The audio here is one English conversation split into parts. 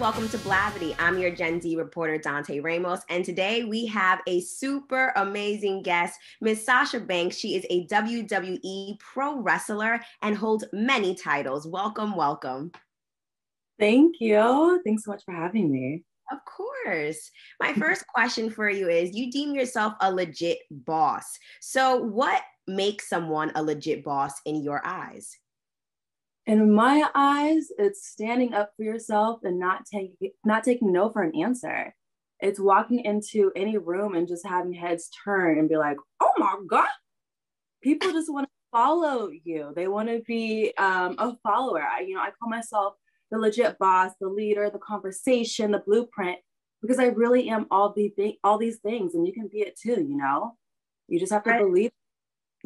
welcome to Blavity. I'm your Gen Z reporter, Dante Ramos, and today we have a super amazing guest, Miss Sasha Banks. She is a WWE pro wrestler and holds many titles. Welcome, welcome. Thank you. Thanks so much for having me. Of course. My first question for you is, you deem yourself a legit boss. So what makes someone a legit boss in your eyes? In my eyes, it's standing up for yourself and not taking no for an answer. It's walking into any room and just having heads turn and be like, "Oh my God." People just want to follow you. They want to be a follower. I call myself the legit boss, the leader, the conversation, the blueprint, because I really am all these things, and you can be it too. You just have to believe.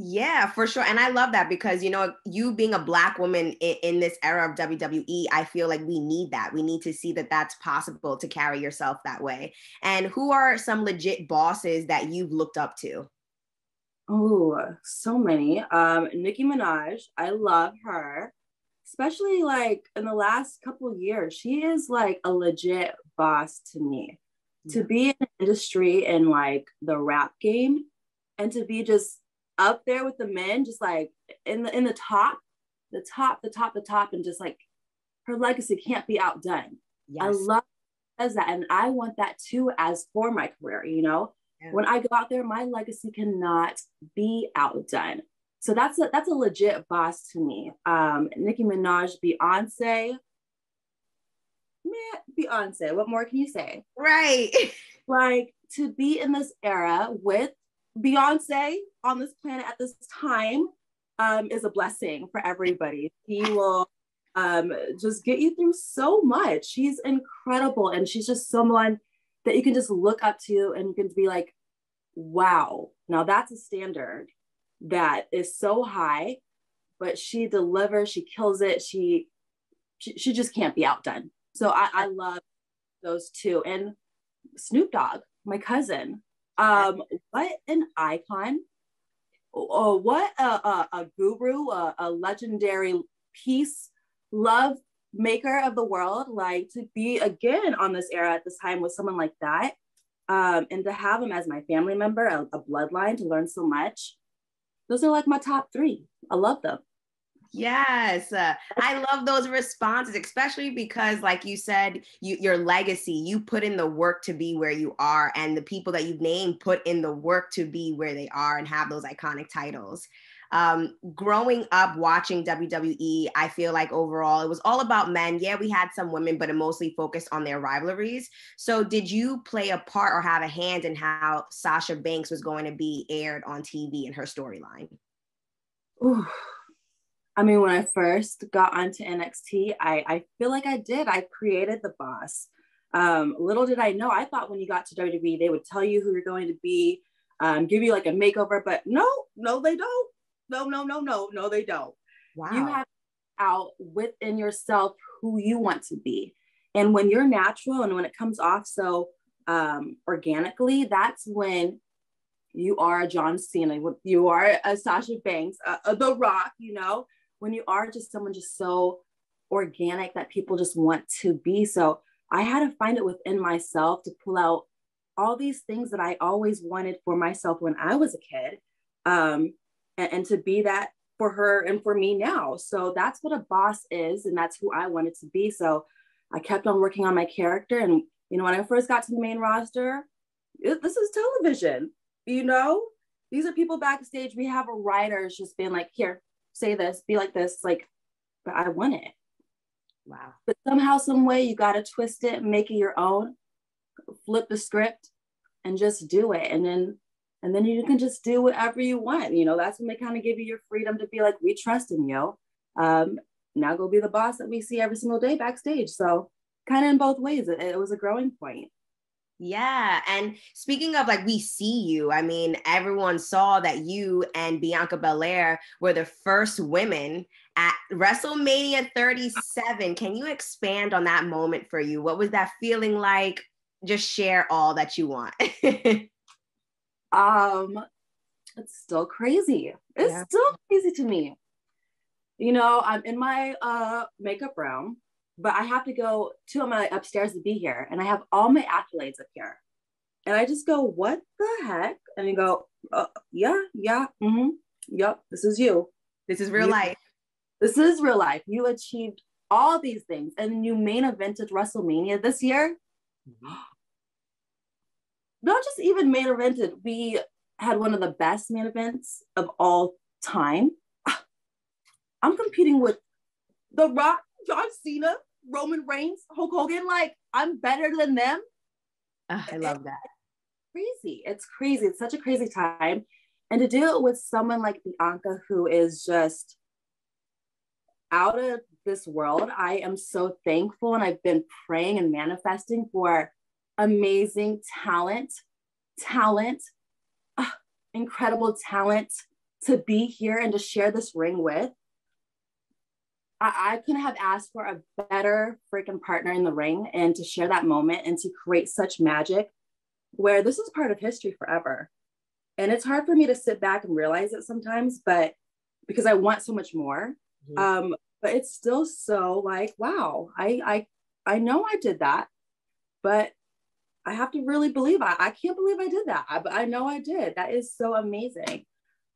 Yeah, for sure. And I love that because, you being a Black woman in this era of WWE, I feel like we need that. We need to see that that's possible to carry yourself that way. And who are some legit bosses that you've looked up to? Oh, so many. Nicki Minaj, I love her, especially like in the last couple of years. She is like a legit boss to me. Yeah. To be in the industry in like the rap game and to be just up there with the men, just like in the top, and just like her legacy can't be outdone. Yes. I love that, and I want that too as for my career. Yeah. When I go out there, my legacy cannot be outdone. So that's a legit boss to me. Nicki Minaj, Beyonce. What more can you say? Right. Like, to be in this era with Beyonce on this planet at this time is a blessing for everybody. He will just get you through so much. She's incredible, and she's just someone that you can just look up to, and you can be like, wow, now that's a standard that is so high, but she delivers, she kills it, she just can't be outdone. So I love those two. And Snoop Dogg, my cousin, what an icon. Oh, what a guru, a legendary peace love maker of the world. Like, to be again on this era at this time with someone like that, and to have him as my family member, a bloodline, to learn so much. Those are like my top three. I love them. Yes. I love those responses, especially because, like you said, your legacy, you put in the work to be where you are, and the people that you've named put in the work to be where they are and have those iconic titles. Growing up watching WWE, I feel like overall it was all about men. Yeah, we had some women, but it mostly focused on their rivalries. So did you play a part or have a hand in how Sasha Banks was going to be aired on TV in her storyline? Ooh. I mean, when I first got onto NXT, I feel like I did. I created the boss. Little did I know, I thought when you got to WWE, they would tell you who you're going to be, give you like a makeover, but no, they don't. No, they don't. Wow. You have out within yourself who you want to be. And when you're natural and when it comes off so organically, that's when you are a John Cena, you are a Sasha Banks, The Rock, when you are just someone just so organic that people just want to be. So I had to find it within myself to pull out all these things that I always wanted for myself when I was a kid, and to be that for her and for me now. So that's what a boss is, and that's who I wanted to be. So I kept on working on my character. And, when I first got to the main roster, this is television, these are people backstage. We have a writers just being like, here, say this, be like this, like, but I want it. Wow. But somehow, some way, you got to twist it, make it your own, flip the script, and just do it. And then you can just do whatever you want. That's when they kind of give you your freedom to be like, we trust in you. Now go be the boss that we see every single day backstage. So kind of in both ways, it was a growing point. Yeah. And speaking of, like, we see you, I mean, everyone saw that you and Bianca Belair were the first women at WrestleMania 37. Can you expand on that moment for you? What was that feeling like? Just share all that you want. It's still crazy. It's still crazy to me. I'm in my makeup room, but I have to go to my upstairs to be here. And I have all my accolades up here. And I just go, what the heck? And you go, yeah, yep, this is you. This is real life. This is real life. You achieved all these things. And you main evented WrestleMania this year. Mm-hmm. Not just even main evented, we had one of the best main events of all time. I'm competing with The Rock, John Cena, Roman Reigns, Hulk Hogan. Like, I'm better than them. I love that. Crazy. It's crazy. It's such a crazy time. And to do it with someone like Bianca, who is just out of this world, I am so thankful. And I've been praying and manifesting for amazing incredible talent to be here and to share this ring with. I couldn't have asked for a better freaking partner in the ring and to share that moment and to create such magic where this is part of history forever. And it's hard for me to sit back and realize it sometimes, but because I want so much more. Mm-hmm. But it's still so like, wow, I know I did that, but I have to really believe I can't believe I did that. But I know I did. That is so amazing.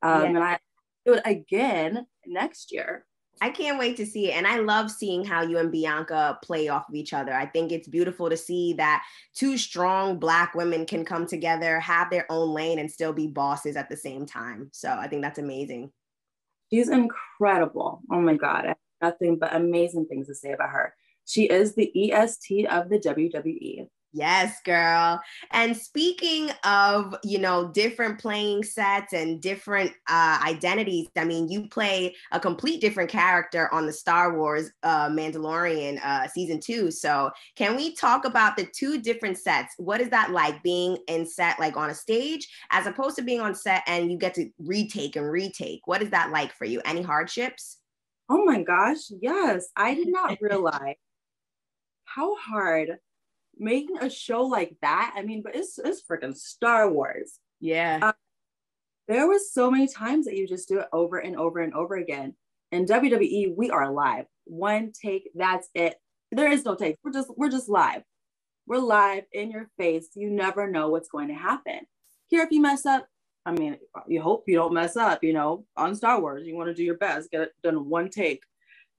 And I do it again next year. I can't wait to see it. And I love seeing how you and Bianca play off of each other. I think it's beautiful to see that two strong Black women can come together, have their own lane, and still be bosses at the same time. So I think that's amazing. She's incredible. Oh my God. I have nothing but amazing things to say about her. She is the EST of the WWE. Yes, girl. And speaking of, different playing sets and different identities, I mean, you play a complete different character on the Star Wars Mandalorian season 2. So can we talk about the two different sets? What is that like being in set, like on a stage, as opposed to being on set and you get to retake and retake? What is that like for you? Any hardships? Oh my gosh, yes. I did not realize how hard making a show like that. I mean, but it's freaking Star Wars. Yeah. There was so many times that you just do it over and over and over again. In WWE, we are live. One take, that's it. There is no take. We're just live. We're live in your face. You never know what's going to happen. Here, if you mess up, I mean, you hope you don't mess up, on Star Wars. You want to do your best, get it done in one take.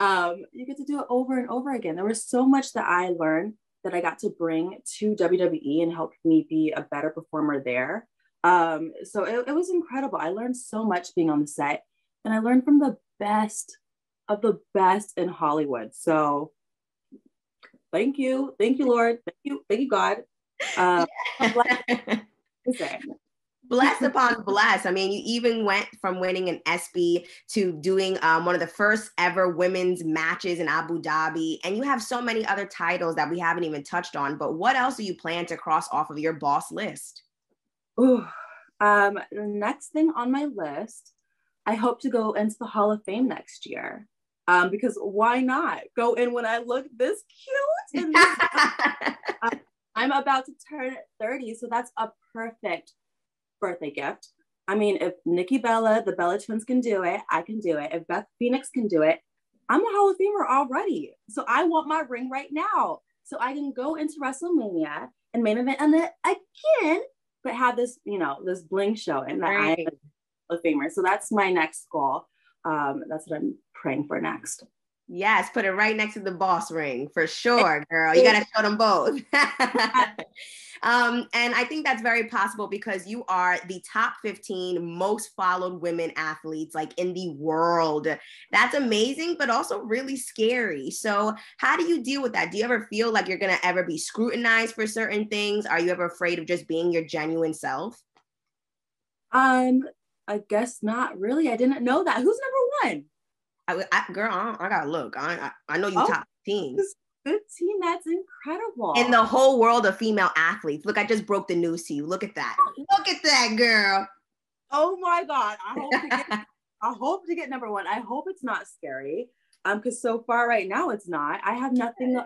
You get to do it over and over again. There was so much that I learned that I got to bring to WWE and help me be a better performer there. So it was incredible. I learned so much being on the set, and I learned from the best of the best in Hollywood. So thank you, Lord. Thank you, God. Blessed upon blessed. I mean, you even went from winning an ESPY to doing one of the first ever women's matches in Abu Dhabi. And you have so many other titles that we haven't even touched on. But what else do you plan to cross off of your boss list? Ooh, the next thing on my list, I hope to go into the Hall of Fame next year. Because why not go in when I look this cute? And this, I'm about to turn 30, so that's a perfect birthday gift. I mean, if Nikki Bella, the Bella twins can do it, I can do it. If Beth Phoenix can do it, I'm a Hall of Famer already. So I want my ring right now. So I can go into WrestleMania and main event and then again, but have this, this bling show and that I'm a Hall of Famer. So that's my next goal. That's what I'm praying for next. Yes, put it right next to the boss ring for sure, girl. You got to show them both. And I think that's very possible because you are the top 15 most followed women athletes like in the world. That's amazing, but also really scary. So how do you deal with that? Do you ever feel like you're going to ever be scrutinized for certain things? Are you ever afraid of just being your genuine self? I guess not really. I didn't know that. Who's number one? Girl, I gotta look. I know you top 15. 15, that's incredible. In the whole world of female athletes. Look, I just broke the news to you. Look at that. Look at that, girl. Oh my God. I hope to get number one. I hope it's not scary. Because so far right now it's not. I have nothing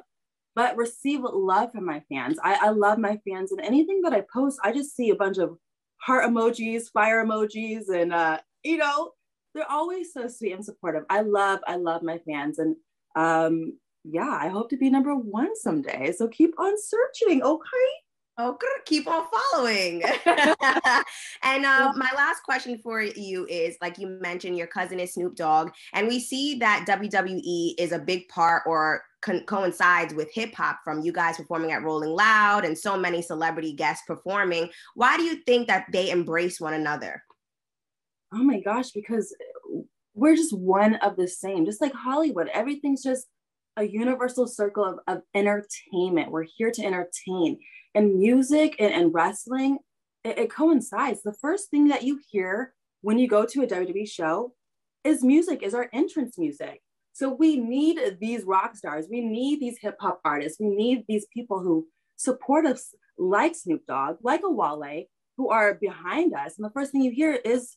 but receive love from my fans. I love my fans, and anything that I post, I just see a bunch of heart emojis, fire emojis, and they're always so sweet and supportive. I love my fans, and yeah, I hope to be number one someday. So keep on searching, okay? Oh, keep on following. And Yeah. my last question for you is, like you mentioned, your cousin is Snoop Dogg, and we see that WWE is a big part or coincides with hip hop, from you guys performing at Rolling Loud and so many celebrity guests performing. Why do you think that they embrace one another? Oh my gosh, because we're just one of the same, just like Hollywood. Everything's just a universal circle of entertainment. We're here to entertain. And music and wrestling, it coincides. The first thing that you hear when you go to a WWE show is music, is our entrance music. So we need these rock stars. We need these hip hop artists. We need these people who support us, like Snoop Dogg, like a Wale, who are behind us. And the first thing you hear is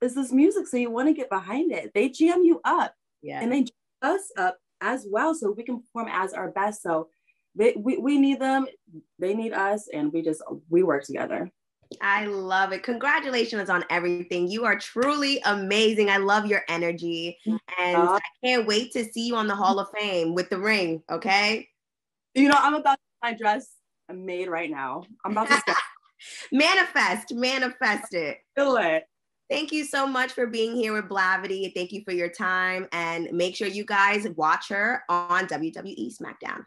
this music. So you want to get behind it. They jam you up, Yeah. and they jam us up as well, so we can perform as our best. So we need them, they need us, and we work together. I love it. Congratulations on everything. You are truly amazing. I love your energy. And Uh, I can't wait to see you on the Hall of Fame with the ring. Okay. I'm about to my dress made right now. I'm about to start. Manifest it. Do it. Thank you so much for being here with Blavity. Thank you for your time. And make sure you guys watch her on WWE SmackDown.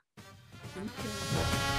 Thank you.